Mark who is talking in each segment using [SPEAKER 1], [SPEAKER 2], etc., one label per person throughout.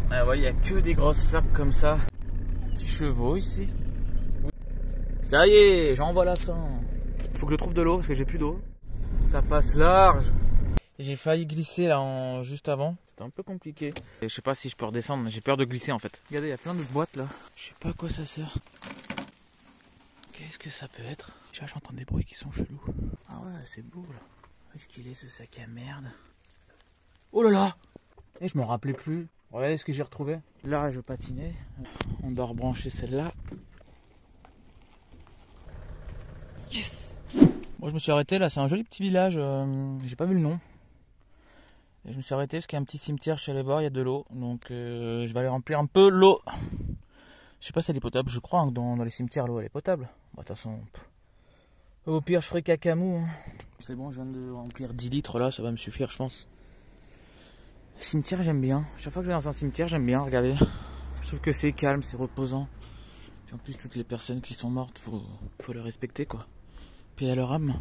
[SPEAKER 1] Ah ouais, il n'y a que des grosses flaques comme ça. Petits chevaux ici. Ça y est, j'en vois la fin. Il faut que je trouve de l'eau parce que j'ai plus d'eau. Ça passe large. J'ai failli glisser là juste avant. C'était un peu compliqué. Et je sais pas si je peux redescendre, mais j'ai peur de glisser en fait. Regardez, il y a plein de boîtes là. Je sais pas à quoi ça sert. Qu'est-ce que ça peut être? J'entends des bruits qui sont chelous. Ah ouais, c'est beau là. Où est-ce qu'il est ce sac à merde? Oh là là! Et je me rappelais plus. Regardez ce que j'ai retrouvé. Là, je patinais. On doit rebrancher celle-là. Yes! Moi, je me suis arrêté là. C'est un joli petit village. J'ai pas vu le nom. Et je me suis arrêté parce qu'il y a un petit cimetière chez les bords. Il y a de l'eau. Donc, je vais aller remplir un peu l'eau. Je sais pas si elle est potable. Je crois que dans les cimetières, l'eau elle est potable. Bah, de toute façon, au pire, je ferai cacamou. Hein. C'est bon, je viens de remplir 10 litres là. Ça va me suffire, je pense. Le cimetière, j'aime bien. Chaque fois que je vais dans un cimetière, j'aime bien. Regardez. Je trouve que c'est calme, c'est reposant. Puis en plus, toutes les personnes qui sont mortes, faut les respecter, quoi. Paix à leur âme.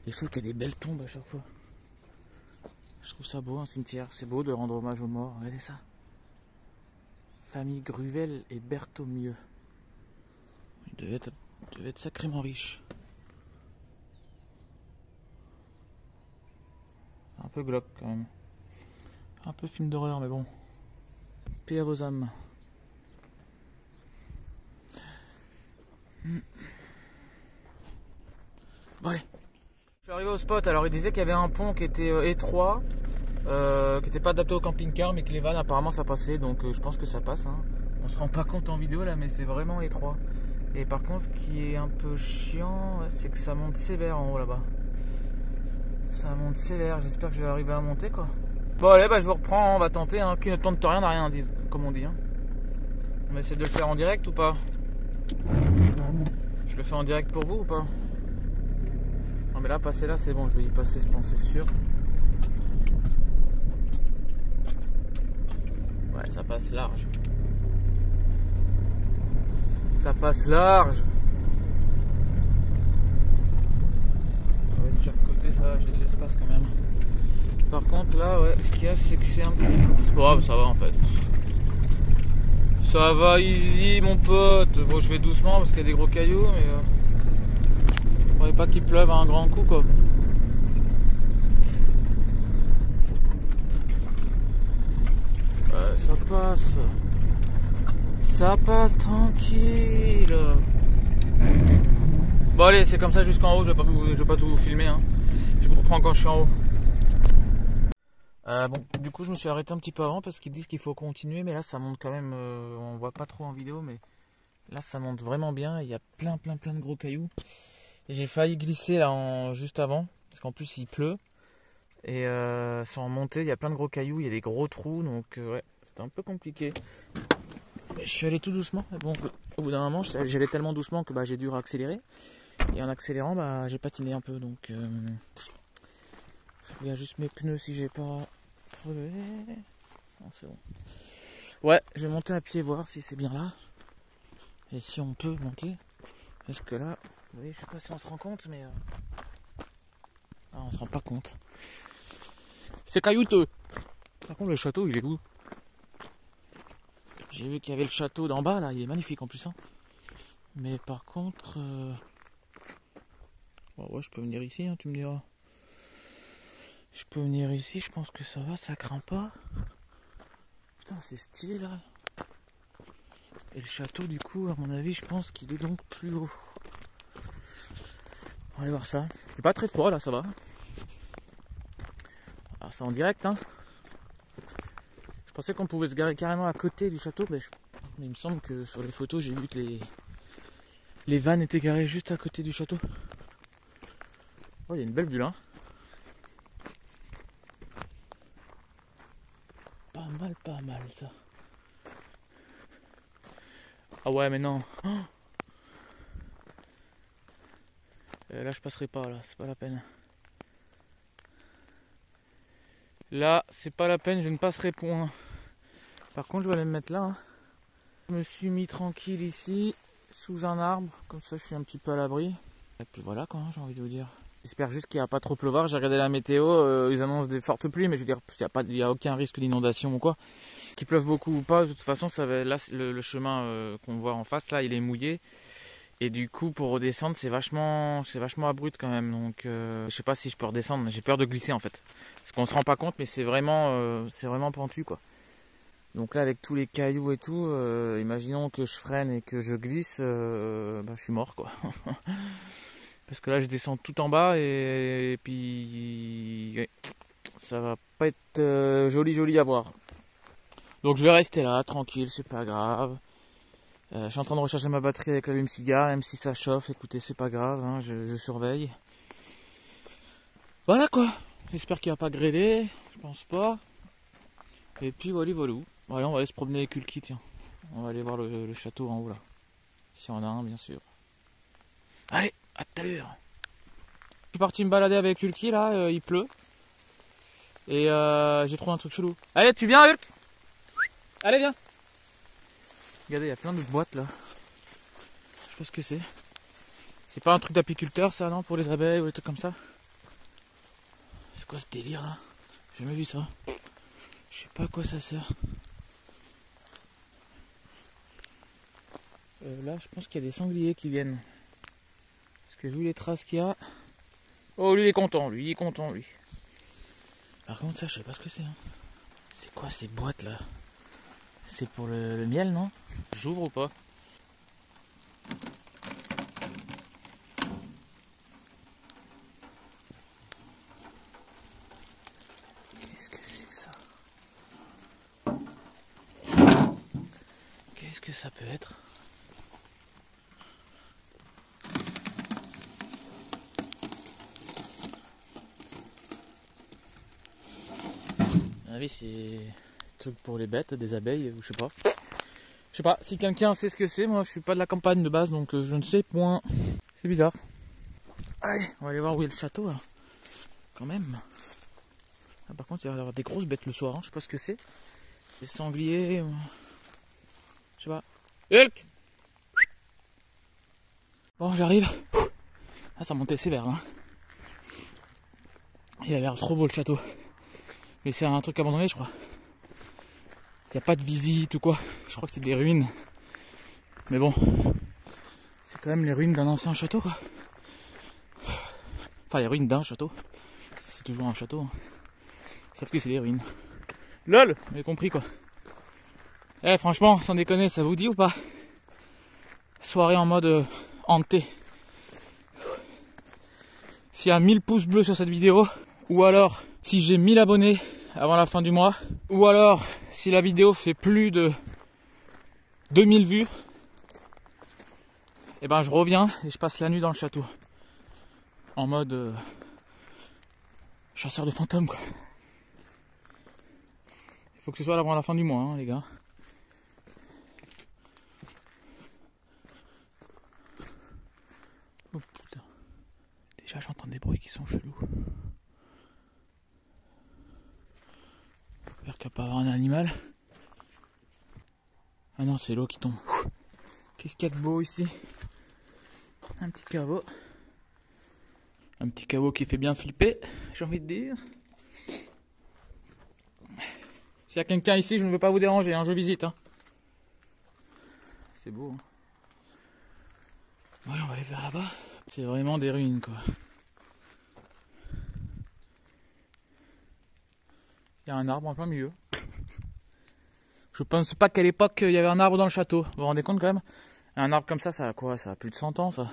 [SPEAKER 1] Et je trouve qu'il y a des belles tombes à chaque fois. Je trouve ça beau, un cimetière. C'est beau de rendre hommage aux morts. Regardez ça. Famille Gruvel et Berthaumieux. Ils devaient être sacrément riches. Un peu glauque, quand même. Un peu film d'horreur, mais bon. Paix à vos âmes. Bon allez. Je suis arrivé au spot, alors il disait qu'il y avait un pont qui était étroit, qui n'était pas adapté au camping-car, mais que les vannes apparemment ça passait, donc je pense que ça passe. Hein. On se rend pas compte en vidéo là, mais c'est vraiment étroit. Et par contre, ce qui est un peu chiant, c'est que ça monte sévère en haut là-bas. Ça monte sévère, j'espère que je vais arriver à monter quoi. Bon allez, bah, je vous reprends, on va tenter, hein. Qui ne tente rien n'a rien, comme on dit. Hein. On va essayer de le faire en direct ou pas? Je le fais en direct pour vous ou pas? Non mais là, passer là, c'est bon, je vais y passer, je pense, c'est sûr. Ouais, ça passe large. Ça passe large. Ouais, de chaque côté, ça va, j'ai de l'espace quand même. Par contre, là, ouais, ce qu'il y a, c'est que c'est un peu... Oh, ça va en fait. Ça va easy, mon pote. Bon, je vais doucement parce qu'il y a des gros cailloux, mais... faudrait pas qu'il pleuve à un grand coup, quoi. Ça passe. Ça passe tranquille. Bon allez, c'est comme ça jusqu'en haut, je vais pas tout vous filmer. Hein. Je vous reprends quand je suis en haut. Bon, du coup je me suis arrêté un petit peu avant parce qu'ils disent qu'il faut continuer, mais là ça monte quand même, on voit pas trop en vidéo, mais là ça monte vraiment bien, il y a plein de gros cailloux. J'ai failli glisser là juste avant, parce qu'en plus il pleut, et sans monter il y a plein de gros cailloux, il y a des gros trous, donc ouais, c'était un peu compliqué. Je suis allé tout doucement, mais bon, au bout d'un moment j'allais tellement doucement que bah, j'ai dû réaccélérer, et en accélérant bah, j'ai patiné un peu, donc je regarde juste mes pneus si j'ai pas relevé. Non, c'est bon. Ouais, je vais monter à pied voir si c'est bien là, et si on peut monter, parce que là, vous voyez, je sais pas si on se rend compte, mais ah, on se rend pas compte. C'est caillouteux. Par contre, le château, il est où? J'ai vu qu'il y avait le château d'en bas, là. Il est magnifique en plus. Hein. Mais par contre... Bon, ouais, je peux venir ici, hein, tu me diras. Je peux venir ici, je pense que ça va, ça craint pas. Putain, c'est stylé, là. Et le château, du coup, à mon avis, je pense qu'il est donc plus haut. On va aller voir ça. C'est pas très froid, là, ça va. Alors, c'est en direct, hein. Je pensais qu'on pouvait se garer carrément à côté du château, mais il me semble que sur les photos, j'ai vu que les vannes étaient garées juste à côté du château. Oh, il y a une belle vue là. Pas mal ça. Ah ouais, mais non. Oh, Là je passerai pas, là, c'est pas la peine. Là, c'est pas la peine, je ne passerai point. Par contre, je vais aller me mettre là. Hein. Je me suis mis tranquille ici, sous un arbre. Comme ça, je suis un petit peu à l'abri. Et puis voilà, quoi, hein, j'ai envie de vous dire. J'espère juste qu'il n'y a pas trop pleuvoir. J'ai regardé la météo, ils annoncent des fortes pluies, mais je veux dire, il n'y a aucun risque d'inondation ou quoi. Qu'il pleuve beaucoup ou pas, de toute façon, ça va, là, le chemin qu'on voit en face, là, il est mouillé. Et du coup, pour redescendre, c'est vachement abrupt quand même. Donc, je sais pas si je peux redescendre. J'ai peur de glisser en fait. Parce qu'on se rend pas compte, mais c'est vraiment pentu quoi. Donc là, avec tous les cailloux et tout, imaginons que je freine et que je glisse, je suis mort quoi. Parce que là, je descends tout en bas et puis ouais, ça va pas être joli à voir. Donc je vais rester là, tranquille, c'est pas grave. Je suis en train de recharger ma batterie avec l'allume-cigare, même si ça chauffe, écoutez, c'est pas grave, hein, je surveille. Voilà quoi, j'espère qu'il va pas grêler, je pense pas. Et puis voilà. Voilà, on va aller se promener avec Ulki, tiens. On va aller voir le château en haut là. Si on a un, bien sûr. Allez, à tout à l'heure. Je suis parti me balader avec Ulki là, il pleut. Et j'ai trouvé un truc chelou. Allez, tu viens Hulk? Allez, viens. Regardez, il y a plein de boîtes là. Je sais pas ce que c'est. C'est pas un truc d'apiculteur ça, non? Pour les abeilles ou des trucs comme ça? C'est quoi ce délire là? J'ai jamais vu ça. Je sais pas à quoi ça sert. Là, je pense qu'il y a des sangliers qui viennent. Parce que vu les traces qu'il y a... Oh, lui il est content, lui. Par contre, ça, je sais pas ce que c'est. Hein. C'est quoi ces boîtes là? C'est pour le miel, non? J'ouvre ou pas? Qu'est-ce que c'est que ça? Qu'est-ce que ça peut être? Ah oui, c'est des trucs pour les bêtes, des abeilles, ou je sais pas. Je sais pas, si quelqu'un sait ce que c'est, moi je suis pas de la campagne de base, donc je ne sais point. C'est bizarre. Allez, on va aller voir où est le château, là. Quand même. Ah, par contre, il va y avoir des grosses bêtes le soir, hein. Je sais pas ce que c'est. Des sangliers, je sais pas. Hulk! Bon, j'arrive. Ah, ça montait sévère, là. Il a l'air trop beau le château. Mais c'est un truc abandonné, je crois. Il n'y a pas de visite ou quoi. Je crois que c'est des ruines. Mais bon, c'est quand même les ruines d'un ancien château, quoi. Enfin, les ruines d'un château. C'est toujours un château. Hein. Sauf que c'est des ruines. LOL, vous avez compris, quoi. Eh, franchement, sans déconner, ça vous dit ou pas? Soirée en mode hanté. S'il y a 1000 pouces bleus sur cette vidéo, ou alors si j'ai 1000 abonnés avant la fin du mois, ou alors si la vidéo fait plus de 2000 vues, et ben je reviens et je passe la nuit dans le château. En mode chasseur de fantômes, quoi. Il faut que ce soit avant la fin du mois, hein, les gars. Oh putain. Déjà j'entends des bruits qui sont chelous. J'espère qu'il n'y a pas avoir un animal. Ah non, c'est l'eau qui tombe. Qu'est-ce qu'il y a de beau ici? Un petit caveau. Un petit caveau qui fait bien flipper, j'ai envie de dire. S'il y a quelqu'un ici, je ne veux pas vous déranger, hein, je visite. Hein. C'est beau. Hein. Ouais, on va aller vers là-bas. C'est vraiment des ruines, quoi. Il y a un arbre en plein milieu. Je pense pas qu'à l'époque, il y avait un arbre dans le château. Vous vous rendez compte quand même? Un arbre comme ça a quoi? Ça a plus de 100 ans, ça.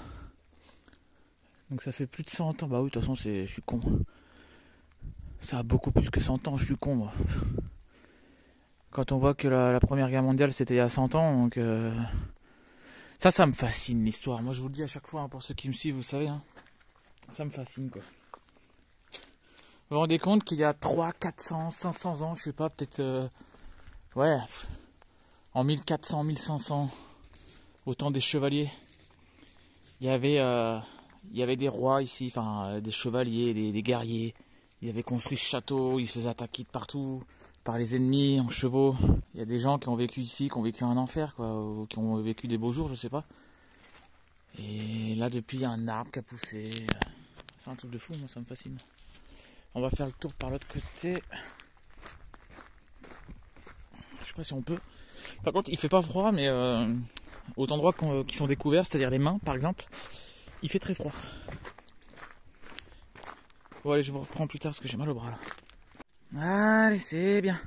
[SPEAKER 1] Donc ça fait plus de 100 ans. Bah oui, de toute façon, je suis con. Ça a beaucoup plus que 100 ans, je suis con, moi. Quand on voit que la Première Guerre mondiale, c'était il y a 100 ans, donc... Ça me fascine, l'histoire. Moi, je vous le dis à chaque fois, hein, pour ceux qui me suivent, vous savez. Hein, ça me fascine, quoi. Vous vous rendez compte qu'il y a 300, 400, 500 ans, je sais pas, peut-être... ouais, en 1400, 1500, au temps des chevaliers, il y avait il y avait des rois ici, enfin des chevaliers, des guerriers. Ils avaient construit ce château, ils se faisaient attaquer de partout par les ennemis en chevaux. Il y a des gens qui ont vécu ici, qui ont vécu un enfer, quoi, ou qui ont vécu des beaux jours, je sais pas. Et là, depuis, il y a un arbre qui a poussé. C'est un truc de fou, moi, ça me fascine. On va faire le tour par l'autre côté. Je sais pas si on peut. Par contre, il fait pas froid, mais aux endroits qui sont découverts, c'est-à-dire les mains, par exemple, il fait très froid. Bon, allez, je vous reprends plus tard parce que j'ai mal au bras là. Allez, c'est bien.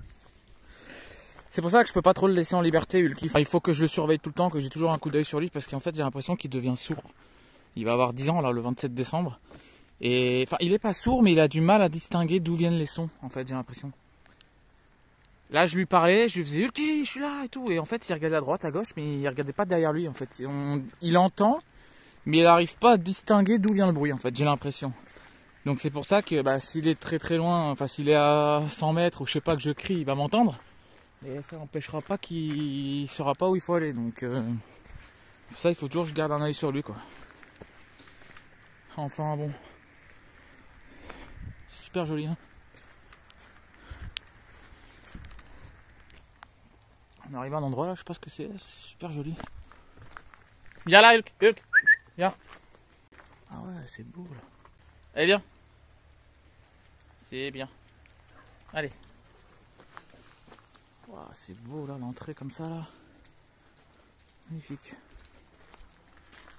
[SPEAKER 1] C'est pour ça que je peux pas trop le laisser en liberté, Hulk. Enfin, il faut que je le surveille tout le temps, que j'ai toujours un coup d'œil sur lui, parce qu'en fait, j'ai l'impression qu'il devient sourd. Il va avoir 10 ans là, le 27 décembre. Et enfin, il est pas sourd, mais il a du mal à distinguer d'où viennent les sons, en fait, j'ai l'impression. Là, je lui parlais, je lui faisais Hulk, je suis là et tout. Et en fait, il regardait à droite, à gauche, mais il regardait pas derrière lui, en fait. Il entend, mais il n'arrive pas à distinguer d'où vient le bruit, en fait, j'ai l'impression. Donc c'est pour ça que s'il est très très loin, enfin s'il est à 100 mètres ou je sais pas que je crie, il va m'entendre. Et ça n'empêchera pas qu'il saura pas où il faut aller. Donc pour ça il faut toujours que je garde un œil sur lui quoi. Enfin bon. C'est super joli hein. On arrive à un endroit là, je sais pas ce que c'est super joli. Viens là Hulk, Hulk, viens. Ah ouais c'est beau là. Allez viens. C'est bien. Allez. Wow, c'est beau là, l'entrée comme ça là. Magnifique.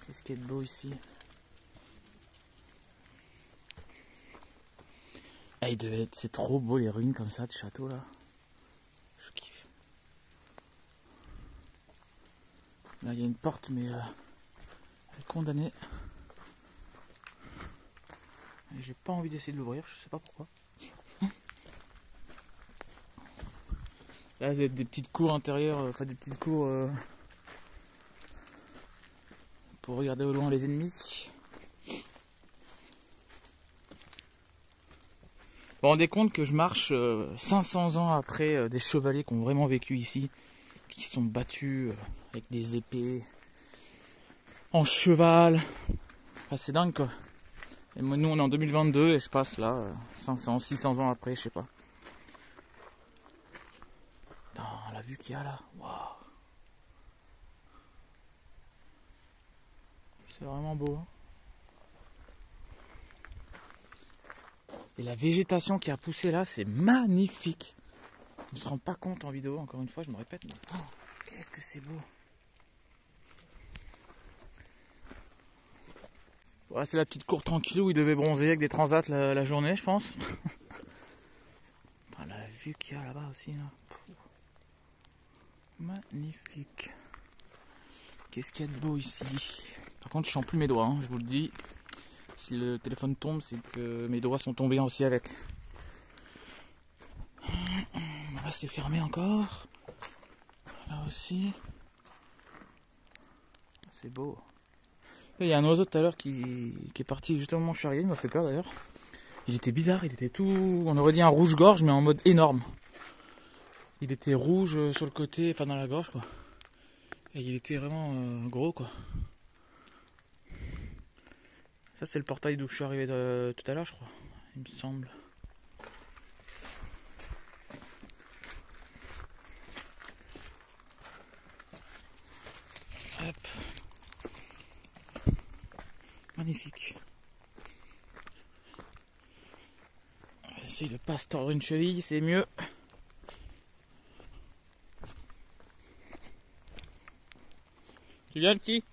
[SPEAKER 1] Qu'est-ce qu'il y a de beau ici. Ah, c'est trop beau les ruines comme ça de château là. Je kiffe. Là il y a une porte mais elle est condamnée. Et j'ai pas envie d'essayer de l'ouvrir, je sais pas pourquoi. Là, il y a des petites cours intérieures, enfin des petites cours pour regarder au loin les ennemis. Vous vous rendez compte que je marche 500 ans après des chevaliers qui ont vraiment vécu ici, qui se sont battus avec des épées, en cheval. Enfin, c'est dingue quoi. Et moi, nous on est en 2022 et je passe là 500, 600 ans après, je sais pas. Putain, la vue qu'il y a là, waouh. C'est vraiment beau. Hein. Et la végétation qui a poussé là, c'est magnifique. On ne se rend pas compte en vidéo, encore une fois, je me répète, mais oh, qu'est-ce que c'est beau. Ouais, c'est la petite cour tranquille où il devait bronzer avec des transats la journée, je pense. Putain, la vue qu'il y a là-bas aussi. Là. Magnifique. Qu'est-ce qu'il y a de beau ici. Par contre, je sens plus mes doigts, hein, je vous le dis. Si le téléphone tombe, c'est que mes doigts sont tombés aussi avec. Là, c'est fermé encore. Là aussi. C'est beau. Il y a un oiseau tout à l'heure qui est parti justement charrier, il m'a fait peur d'ailleurs. Il était bizarre, il était tout... On aurait dit un rouge-gorge, mais en mode énorme. Il était rouge sur le côté, enfin dans la gorge quoi. Et il était vraiment gros quoi. Ça c'est le portail d'où je suis arrivé tout à l'heure je crois, il me semble. Hop. Magnifique. On va essayer de pas se tordre une cheville, c'est mieux. Tu viens le petit?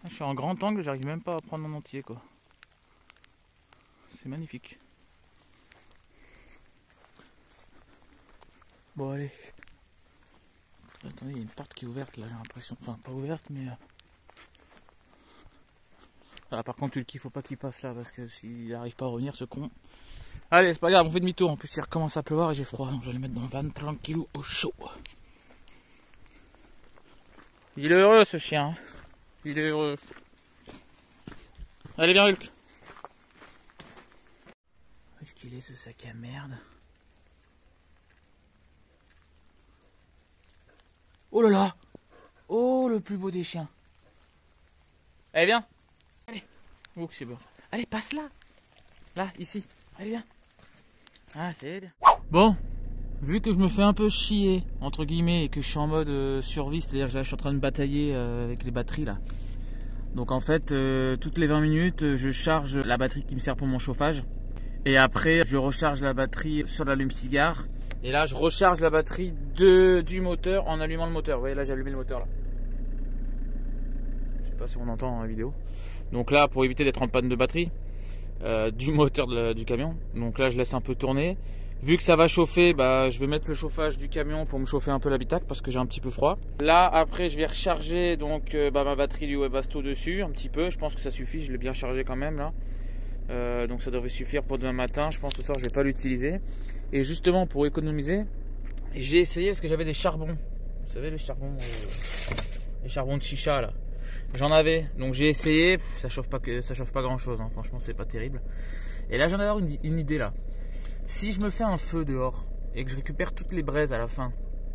[SPEAKER 1] Je suis en grand angle, j'arrive même pas à prendre en entier quoi. C'est magnifique. Bon allez. Attendez, il y a une porte qui est ouverte là, j'ai l'impression. Enfin pas ouverte mais... Ah, par contre il faut pas qu'il passe là parce que s'il arrive pas à revenir ce con. Allez c'est pas grave, on fait demi-tour. En plus il recommence à pleuvoir et j'ai froid. Donc je vais le mettre dans le van tranquille au chaud. Il est heureux ce chien. Il est heureux. Allez viens Hulk. Où est-ce qu'il est ce sac à merde? Oh là là. Oh le plus beau des chiens. Allez viens. Oh que c'est bon. Allez, passe là. Là, ici. Allez, viens. Ah, c'est bien. Bon, vu que je me fais un peu chier, entre guillemets, et que je suis en mode survie, c'est-à-dire que là, je suis en train de batailler avec les batteries là. Donc en fait, toutes les 20 minutes, je charge la batterie qui me sert pour mon chauffage. Et après, je recharge la batterie sur l'allume-cigare. Et là, je recharge la batterie du moteur en allumant le moteur. Vous voyez, là, j'ai allumé le moteur là. Je sais pas si on entend dans la vidéo. Donc là, pour éviter d'être en panne de batterie du moteur du camion. Donc là, je laisse un peu tourner. Vu que ça va chauffer, bah, je vais mettre le chauffage du camion pour me chauffer un peu l'habitacle parce que j'ai un petit peu froid. Là, après, je vais recharger donc ma batterie du Webasto dessus un petit peu. Je pense que ça suffit, je l'ai bien chargé quand même là. Donc ça devrait suffire pour demain matin. Je pense que ce soir, je vais pas l'utiliser. Et justement, pour économiser, j'ai essayé parce que j'avais des charbons. Vous savez, les charbons de chicha là. J'en avais, donc j'ai essayé. Ça chauffe pas grand chose. Hein. Franchement, c'est pas terrible. Et là, j'en ai une idée là. Si je me fais un feu dehors et que je récupère toutes les braises à la fin,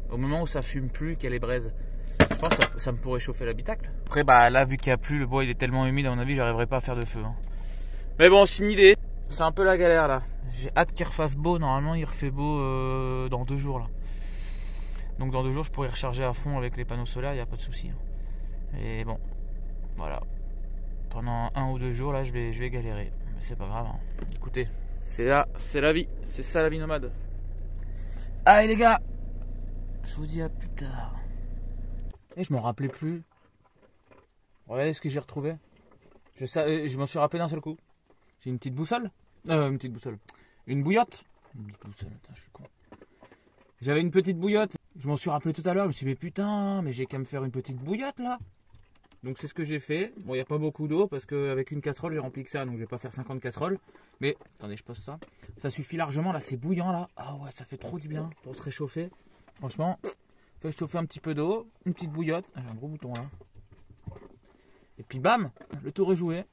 [SPEAKER 1] au moment où ça fume plus, qu'il y a les braises, je pense que ça me pourrait chauffer l'habitacle. Après, bah là, vu qu'il n'y a plus, le bois il est tellement humide, à mon avis, j'arriverai pas à faire de feu. Hein. Mais bon, c'est une idée. C'est un peu la galère là. J'ai hâte qu'il refasse beau. Normalement, il refait beau dans 2 jours là. Donc dans 2 jours, je pourrais recharger à fond avec les panneaux solaires, il n'y a pas de souci. Hein. Et bon, voilà. Pendant 1 ou 2 jours là, je vais galérer. Mais c'est pas grave. Hein. Écoutez. C'est la vie, c'est ça la vie nomade. Allez les gars, je vous dis à plus tard. Et je m'en rappelais plus. Regardez ce que j'ai retrouvé. Je m'en suis rappelé d'un seul coup. J'ai une petite boussole. Une petite boussole. Une bouillotte. Une petite boussole, attends, je suis con. J'avais une petite bouillotte. Je m'en suis rappelé tout à l'heure. Je me suis dit mais putain, mais j'ai qu'à me faire une petite bouillotte là. Donc c'est ce que j'ai fait. Bon, il n'y a pas beaucoup d'eau parce qu'avec une casserole, j'ai rempli que ça. Donc je vais pas faire 50 casseroles. Mais, attendez, je pose ça. Ça suffit largement. Là, c'est bouillant là. Ah ouais, ça fait trop du bien pour se réchauffer. Franchement, fais chauffer un petit peu d'eau. Une petite bouillotte. Ah, j'ai un gros bouton là. Et puis bam, le tour est joué.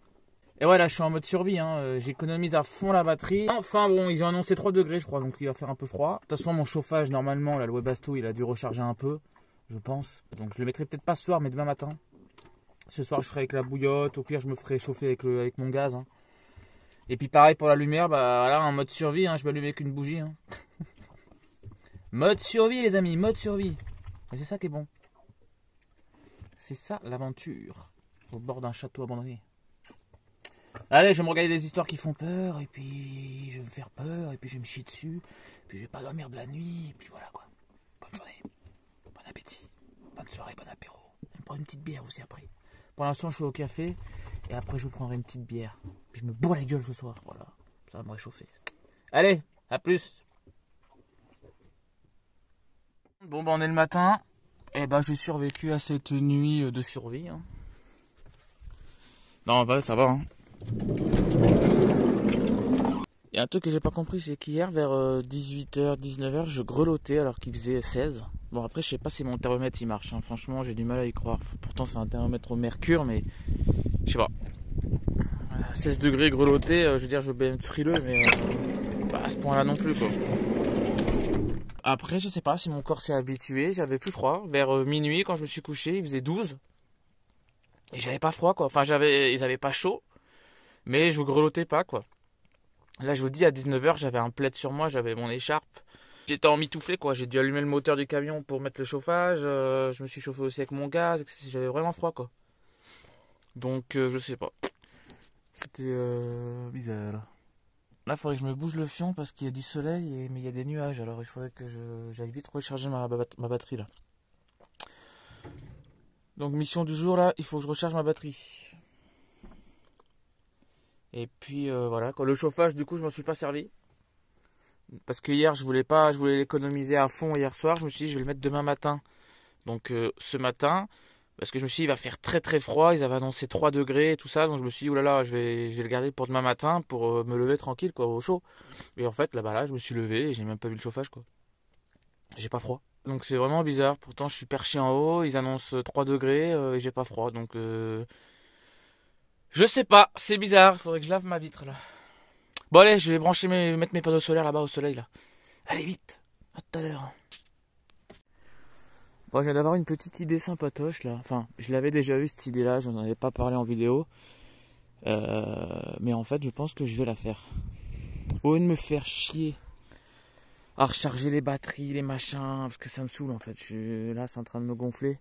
[SPEAKER 1] Et ouais, là, je suis en mode survie. Hein. J'économise à fond la batterie. Enfin bon, ils ont annoncé 3 degrés, je crois. Donc il va faire un peu froid. De toute façon, mon chauffage, normalement, là, le Webasto, il a dû recharger un peu. Je pense. Donc je le mettrai peut-être pas ce soir, mais demain matin. Ce soir, je serai avec la bouillotte. Au pire, je me ferai chauffer avec mon gaz. Hein. Et puis pareil pour la lumière, bah là, en mode survie, hein, je m'allume avec une bougie. Hein. Mode survie, les amis, mode survie. Et c'est ça qui est bon. C'est ça l'aventure. Au bord d'un château abandonné. Allez, je vais me regarder des histoires qui font peur. Et puis, je vais me faire peur. Et puis, je vais me chier dessus. Puis, je vais pas dormir de la nuit. Et puis, voilà quoi. Bonne journée. Bon appétit. Bonne soirée, bon apéro. On prend une petite bière aussi après. Pour l'instant, je suis au café. Et après, je me prendrai une petite bière. Puis, je me bourre la gueule ce soir. Voilà. Ça va me réchauffer. Allez, à plus. Bon, bah, on est le matin. Et bah, j'ai survécu à cette nuit de survie. Hein. Non, bah, ça va. Hein. Il y a un truc que j'ai pas compris, c'est qu'hier, vers 18h, 19h, je grelottais alors qu'il faisait 16. Bon, après, je sais pas si mon thermomètre il marche. Hein. Franchement, j'ai du mal à y croire. Pourtant, c'est un thermomètre au mercure, mais je sais pas. 16 degrés grelotté, je veux dire, je vais être frileux, mais pas à ce point-là non plus, quoi. Après, je sais pas si mon corps s'est habitué, j'avais plus froid. Vers minuit, quand je me suis couché, il faisait 12. Et j'avais pas froid, quoi. Enfin, ils avaient pas chaud, mais je grelottais pas, quoi. Là, je vous dis, à 19h, j'avais un plaid sur moi, j'avais mon écharpe. J'étais en mitouflé, quoi. J'ai dû allumer le moteur du camion pour mettre le chauffage. Je me suis chauffé aussi avec mon gaz. J'avais vraiment froid, quoi. Donc, je sais pas. C'était bizarre. Là, il faudrait que je me bouge le fion parce qu'il y a du soleil, mais il y a des nuages. Alors, il faudrait que j'aille vite recharger ma batterie, là. Donc, mission du jour, là, il faut que je recharge ma batterie. Et puis, voilà. Le chauffage, du coup, je m'en suis pas servi. Parce que hier, je voulais l'économiser à fond hier soir. Je me suis dit, je vais le mettre demain matin. Donc, ce matin... Parce que je me suis dit, il va faire très très froid. Ils avaient annoncé 3 degrés et tout ça. Donc je me suis dit, oulala, je vais le garder pour demain matin pour me lever tranquille, quoi, au chaud. Et en fait, là, je me suis levé et j'ai même pas vu le chauffage, quoi. J'ai pas froid. Donc c'est vraiment bizarre. Pourtant, je suis perché en haut. Ils annoncent 3 degrés et j'ai pas froid. Donc, je sais pas. C'est bizarre. Il faudrait que je lave ma vitre, là. Bon, allez, je vais mettre mes panneaux solaires là-bas au soleil, là. Allez, vite. À tout à l'heure. Bon, je viens d'avoir une petite idée sympatoche là. Enfin, je l'avais déjà eu cette idée là, je n'en avais pas parlé en vidéo. Mais en fait, je pense que je vais la faire. Au lieu de me faire chier à recharger les batteries, les machins, parce que ça me saoule en fait. Là, c'est en train de me gonfler.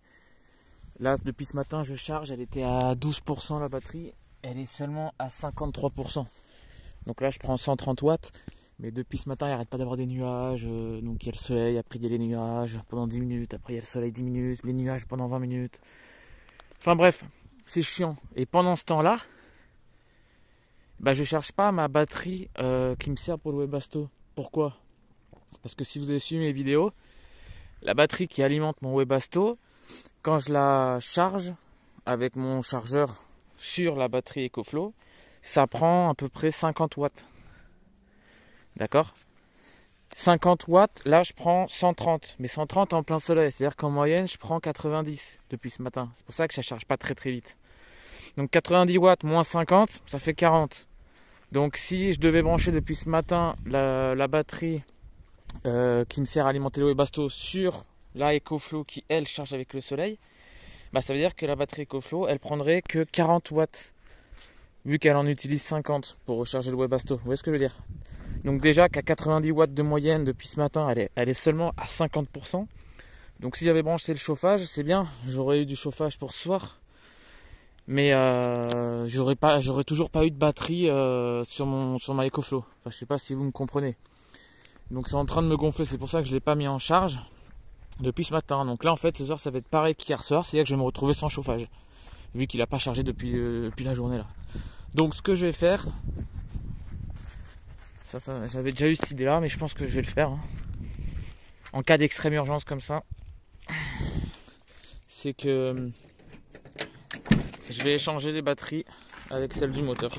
[SPEAKER 1] Là, depuis ce matin, je charge. Elle était à 12% la batterie. Elle est seulement à 53%. Donc là, je prends 130 watts. Mais depuis ce matin, il n'arrête pas d'avoir des nuages. Donc il y a le soleil, après il y a les nuages pendant 10 minutes. Après il y a le soleil 10 minutes, les nuages pendant 20 minutes. Enfin bref, c'est chiant. Et pendant ce temps-là, je charge pas ma batterie qui me sert pour le Webasto. Pourquoi? Parce que si vous avez suivi mes vidéos, la batterie qui alimente mon Webasto, quand je la charge avec mon chargeur sur la batterie EcoFlow, ça prend à peu près 50 watts. D'accord? 50 watts, là je prends 130, mais 130 en plein soleil, c'est-à-dire qu'en moyenne je prends 90 depuis ce matin. C'est pour ça que ça ne charge pas très très vite. Donc 90 watts moins 50, ça fait 40. Donc si je devais brancher depuis ce matin la batterie qui me sert à alimenter le Webasto sur la EcoFlow qui elle charge avec le soleil, ça veut dire que la batterie EcoFlow elle prendrait que 40 watts vu qu'elle en utilise 50 pour recharger le Webasto. Vous voyez ce que je veux dire? Donc déjà qu'à 90 watts de moyenne depuis ce matin, elle est seulement à 50%. Donc si j'avais branché le chauffage, c'est bien, j'aurais eu du chauffage pour ce soir. Mais j'aurais toujours pas eu de batterie sur ma EcoFlow. Enfin, je sais pas si vous me comprenez. Donc c'est en train de me gonfler, c'est pour ça que je l'ai pas mis en charge depuis ce matin. Donc là en fait ce soir ça va être pareil qu'hier soir, c'est-à-dire que je vais me retrouver sans chauffage. Vu qu'il n'a pas chargé depuis la journée là. Donc ce que je vais faire, ça j'avais déjà eu cette idée là, mais je pense que je vais le faire. En cas d'extrême urgence comme ça, c'est que je vais échanger les batteries avec celles du moteur.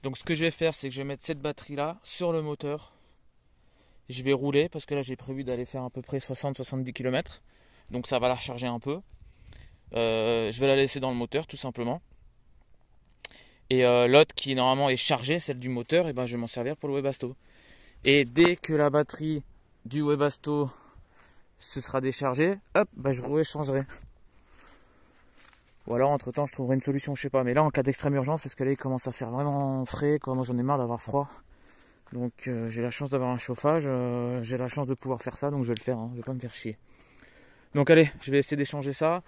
[SPEAKER 1] Donc ce que je vais faire, c'est que je vais mettre cette batterie là sur le moteur. Je vais rouler parce que là j'ai prévu d'aller faire à peu près 60-70 km. Donc ça va la recharger un peu. Je vais la laisser dans le moteur tout simplement. Et l'autre qui normalement est chargée, celle du moteur, je vais m'en servir pour le Webasto. Et dès que la batterie du Webasto se sera déchargée, hop, je rééchangerai. Ou alors entre temps je trouverai une solution, je sais pas. Mais là en cas d'extrême urgence, parce que là il commence à faire vraiment frais, moi j'en ai marre d'avoir froid. Donc j'ai la chance d'avoir un chauffage, j'ai la chance de pouvoir faire ça, donc je vais le faire, je vais pas me faire chier. Donc allez, je vais essayer d'échanger ça.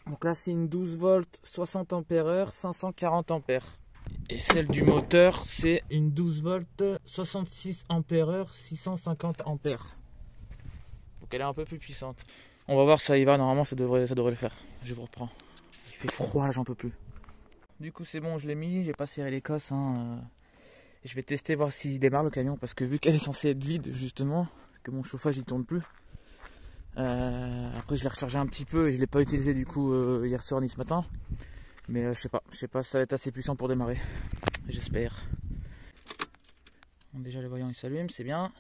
[SPEAKER 1] Donc là c'est une 12 volts 60 ampères 540 ampères. Et celle du moteur c'est une 12 volts 66 ampères 650 ampères. Donc elle est un peu plus puissante. On va voir si ça y va, normalement ça devrait le faire. Je vous reprends. Il fait froid là, j'en peux plus. Du coup c'est bon, je l'ai mis, j'ai pas serré l'écosse. Je vais tester voir s'il démarre le camion parce que vu qu'elle est censée être vide justement, que mon chauffage il tourne plus. Après je l'ai rechargé un petit peu et je l'ai pas utilisé du coup hier soir ni ce matin. Mais je sais pas si ça va être assez puissant pour démarrer. J'espère. Bon, déjà le voyant il s'allume, c'est bien.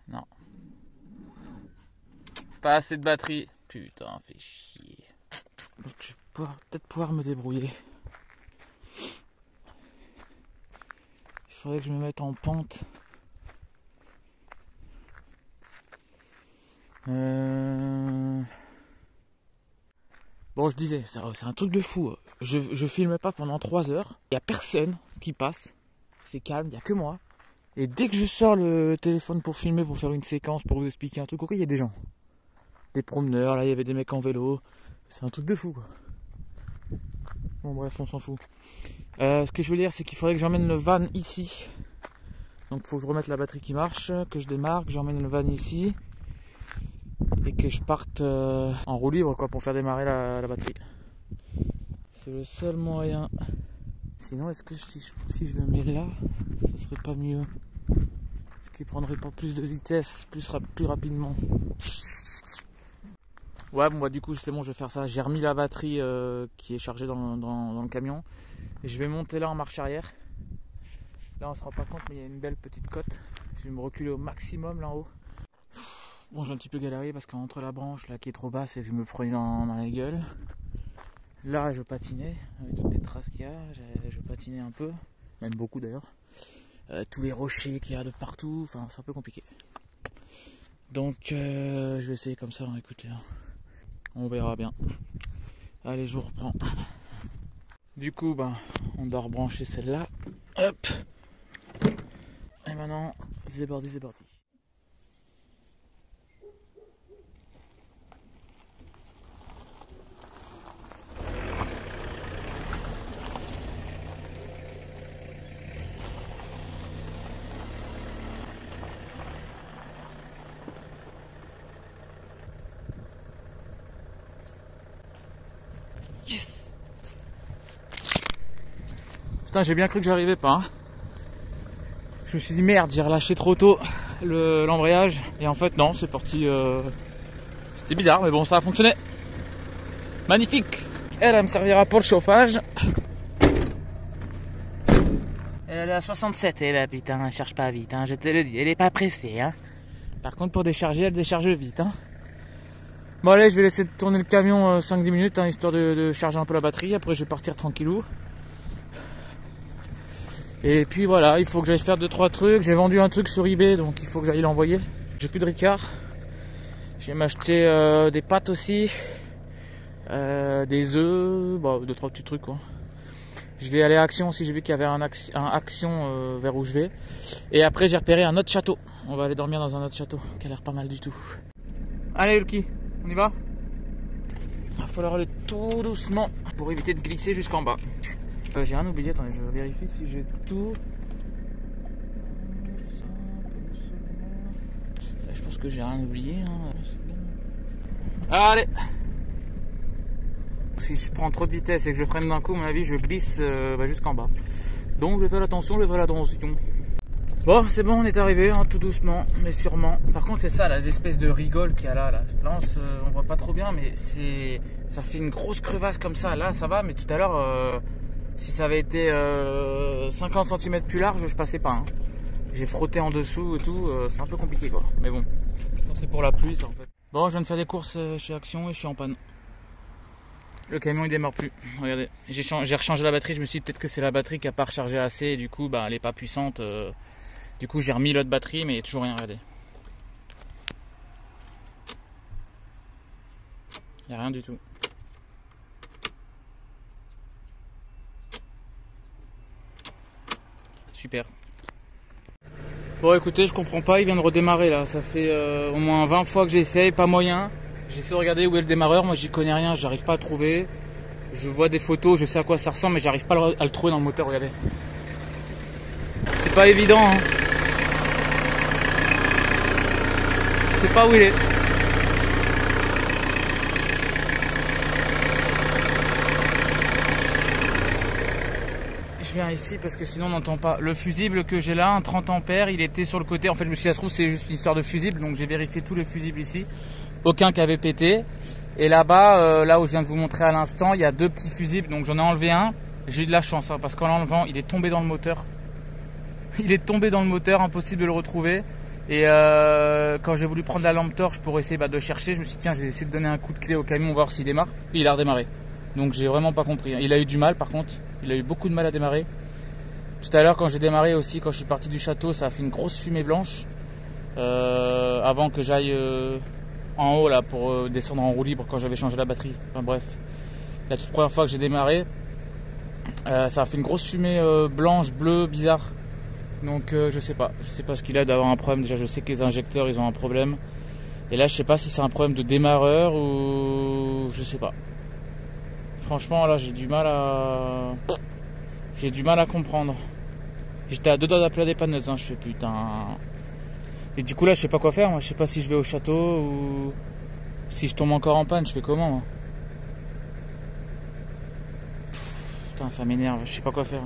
[SPEAKER 1] Non. Pas assez de batterie. Putain, fait chier. Donc je vais peut-être pouvoir me débrouiller. Il faudrait que je me mette en pente. Bon, je disais, c'est un truc de fou. Je filme pas pendant 3 heures. Il n'y a personne qui passe. C'est calme, il n'y a que moi. Et dès que je sors le téléphone pour filmer, pour faire une séquence, pour vous expliquer un truc, il y a des gens. Des promeneurs, là il y avait des mecs en vélo. C'est un truc de fou quoi. Bon bref, on s'en fout. Ce que je veux dire, c'est qu'il faudrait que j'emmène le van ici. Donc il faut que je remette la batterie qui marche, que je démarre, que j'emmène le van ici. Et que je parte en roue libre quoi, pour faire démarrer la batterie. C'est le seul moyen. Sinon, est-ce que si je le mets là, ça serait pas mieux? Est-ce qu'il prendrait pas plus de vitesse, plus rapidement? Ouais, bon du coup c'est bon, je vais faire ça. J'ai remis la batterie qui est chargée dans le camion. Et je vais monter là en marche arrière. Là on se rend pas compte, mais il y a une belle petite côte. Je vais me reculer au maximum là en haut. Bon, j'ai un petit peu galéré parce qu'entre la branche là qui est trop basse et que je me prenais dans la gueule. Là je patinais avec toutes les traces qu'il y a, je patinais un peu, même beaucoup d'ailleurs. Tous les rochers qu'il y a de partout, enfin c'est un peu compliqué. Donc je vais essayer comme ça, écoutez. On verra bien. Allez, je vous reprends. Du coup, on doit rebrancher celle-là. Hop. Et maintenant, c'est parti, c'est parti. Yes. Putain, j'ai bien cru que j'arrivais pas. Hein. Je me suis dit merde, j'ai relâché trop tôt l'embrayage. Et en fait non, c'est parti. C'était bizarre, mais bon, ça a fonctionné. Magnifique. Elle me servira pour le chauffage. Elle est à 67. Eh ben putain, elle cherche pas vite, hein, je te le dis. Elle est pas pressée. Hein. Par contre, pour décharger, elle décharge vite. Hein. Bon allez, je vais laisser tourner le camion 5-10 minutes, hein, histoire de charger un peu la batterie. Après, je vais partir tranquillou. Et puis voilà, il faut que j'aille faire 2-3 trucs. J'ai vendu un truc sur eBay, donc il faut que j'aille l'envoyer. J'ai plus de Ricard. Je vais m'acheter des pâtes aussi, des œufs, 2-3 petits trucs quoi. Je vais aller à Action aussi, j'ai vu qu'il y avait un Action vers où je vais. Et après j'ai repéré un autre château. On va aller dormir dans un autre château qui a l'air pas mal du tout. Allez Lucky, on y va? Il va falloir aller tout doucement pour éviter de glisser jusqu'en bas. J'ai rien oublié, attendez, je vérifie si j'ai tout. Je pense que j'ai rien oublié. Hein. Allez! Si je prends trop de vitesse et que je freine d'un coup, à mon avis, je glisse jusqu'en bas. Donc je vais faire attention, Bon, c'est bon, on est arrivé, hein, tout doucement, mais sûrement. Par contre, c'est ça, les espèces de rigoles qu'il y a là. Là, on voit pas trop bien, mais ça fait une grosse crevasse comme ça. Là, ça va, mais tout à l'heure, si ça avait été 50 cm plus large, je passais pas. Hein. J'ai frotté en dessous et tout, c'est un peu compliqué quoi. Mais bon, je pense que c'est pour la pluie ça en fait. Bon, je viens de faire des courses chez Action et je suis en panne. Le camion il démarre plus. Regardez, j'ai rechangé la batterie, je me suis dit peut-être que c'est la batterie qui a pas rechargé assez et du coup elle est pas puissante. Du coup j'ai remis l'autre batterie mais il n'y a toujours rien, regardez. Il n'y a rien du tout. Super. Bon écoutez, je comprends pas, il vient de redémarrer là. Ça fait au moins 20 fois que j'essaye, pas moyen. J'essaie de regarder où est le démarreur, moi j'y connais rien, j'arrive pas à trouver. Je vois des photos, je sais à quoi ça ressemble, mais j'arrive pas à le trouver dans le moteur, regardez. C'est pas évident, hein. Je sais pas où il est. Je viens ici parce que sinon on n'entend pas. Le fusible que j'ai là, un 30 ampères, il était sur le côté. En fait, je me suis dit, ça se trouve, c'est juste une histoire de fusible. Donc j'ai vérifié tous les fusibles ici. Aucun qui avait pété. Et là-bas, là où je viens de vous montrer à l'instant, il y a 2 petits fusibles. Donc j'en ai enlevé un. J'ai eu de la chance hein, parce qu'en l'enlevant, il est tombé dans le moteur. Il est tombé dans le moteur, impossible de le retrouver. Et quand j'ai voulu prendre la lampe torche pour essayer de chercher, je me suis dit, tiens, je vais essayer de donner un coup de clé au camion, voir s'il démarre. Et il a redémarré. Donc j'ai vraiment pas compris. Il a eu du mal par contre. Il a eu beaucoup de mal à démarrer. Tout à l'heure quand j'ai démarré aussi, quand je suis parti du château, ça a fait une grosse fumée blanche. Avant que j'aille en haut là pour descendre en roue libre quand j'avais changé la batterie. Enfin bref. La toute première fois que j'ai démarré, ça a fait une grosse fumée blanche, bleue, bizarre. Donc je sais pas ce qu'il a d'avoir un problème. Déjà je sais que les injecteurs ils ont un problème. Et là je sais pas si c'est un problème de démarreur ou je sais pas. Franchement là j'ai du mal à comprendre. J'étais à 2 doigts d'appeler la dépanneuse, hein. Je fais putain. Et du coup là je sais pas quoi faire, moi je sais pas si je vais au château ou si je tombe encore en panne, je fais comment moi. Putain ça m'énerve, je sais pas quoi faire.